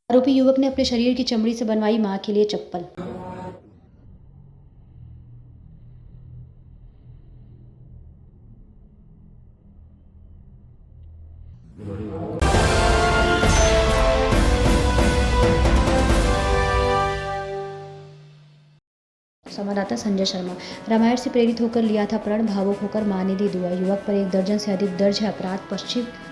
आरोपी युवक ने अपने शरीर की चमड़ी से बनवाई मां के लिए चप्पल। संवाददाता संजय शर्मा। रामायण से प्रेरित होकर लिया था प्रण, भावुक होकर मां ने दी दुआ। युवक पर 1 दर्जन से अधिक दर्ज है अपराध।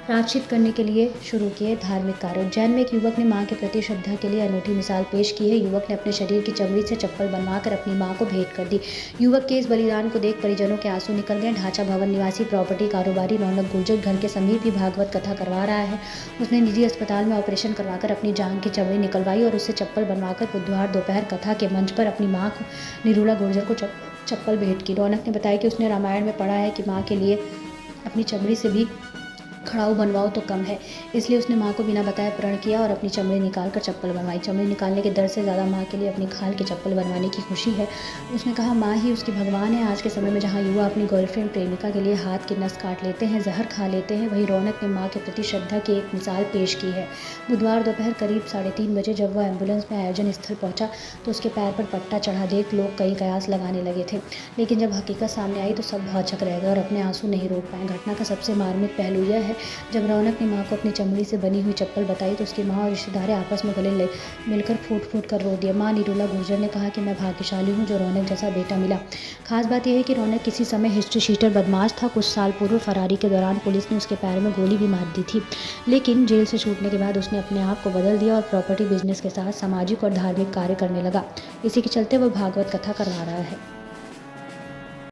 प्रायश्चित करने के लिए शुरू किए धार्मिक कार्य। उज्जैन में एक युवक ने मां के प्रति श्रद्धा के लिए अनूठी मिसाल पेश की है। युवक ने अपने शरीर की चमड़ी से चप्पल बनवाकर अपनी मां को भेंट कर दी। युवक के इस बलिदान को देख परिजनों के आंसू निकल गए। ढांचा भवन निवासी प्रॉपर्टी कारोबारी रौनक गुर्जर घर के समीप ही भागवत कथा करवा रहा है। उसने निजी अस्पताल में ऑपरेशन करवाकर अपनी जांघ की चमड़ी निकलवाई और उससे चप्पल बनवाकर बुधवार दोपहर कथा के मंच पर अपनी मां को निरूला गुर्जर को चप्पल भेंट की। रौनक ने बताया कि उसने रामायण में पढ़ा है कि मां के लिए अपनी चमड़ी से भी खड़ाऊ बनवाओ तो कम है, इसलिए उसने मां को बिना बताए प्रण किया और अपनी चमड़ी निकाल कर चप्पल बनवाई। चमड़ी निकालने के डर से ज़्यादा मां के लिए अपनी खाल की चप्पल बनवाने की खुशी है। उसने कहा, मां ही उसकी भगवान है। आज के समय में जहां युवा अपनी गर्लफ्रेंड प्रेमिका के लिए हाथ की नस काट लेते हैं, जहर खा लेते हैं, वहीं रौनक ने मां के प्रति श्रद्धा की एक मिसाल पेश की है। बुधवार दोपहर करीब 3:30 बजे जब वह एम्बुलेंस में आयोजन स्थल पहुंचा तो उसके पैर पर पट्टा चढ़ा देख लोग कई कयास लगाने लगे थे, लेकिन जब हकीकत सामने आई तो सब भौचक रह गए और अपने आंसू नहीं रोक पाए। घटना का सबसे मार्मिक पहलू यह है, जब रौनक ने मां को अपनी चमड़ी से बनी हुई चप्पल बताई तो उसकी मां और रिश्तेदार आपस में गले मिलकर फूट कर रो दिए। मां निरूला गुर्जर ने कहा कि मैं भाग्यशाली हूं जो रौनक जैसा बेटा मिला। खास बात यह है कि रौनक किसी समय हिस्ट्री शीटर बदमाश था। कुछ साल पूर्व फरारी के दौरान पुलिस ने उसके पैर में गोली भी मार दी थी, लेकिन जेल से छूटने के बाद उसने अपने आप को बदल दिया और प्रॉपर्टी बिजनेस के साथ सामाजिक और धार्मिक कार्य करने लगा। इसी के चलते वह भागवत कथा करवा रहा है।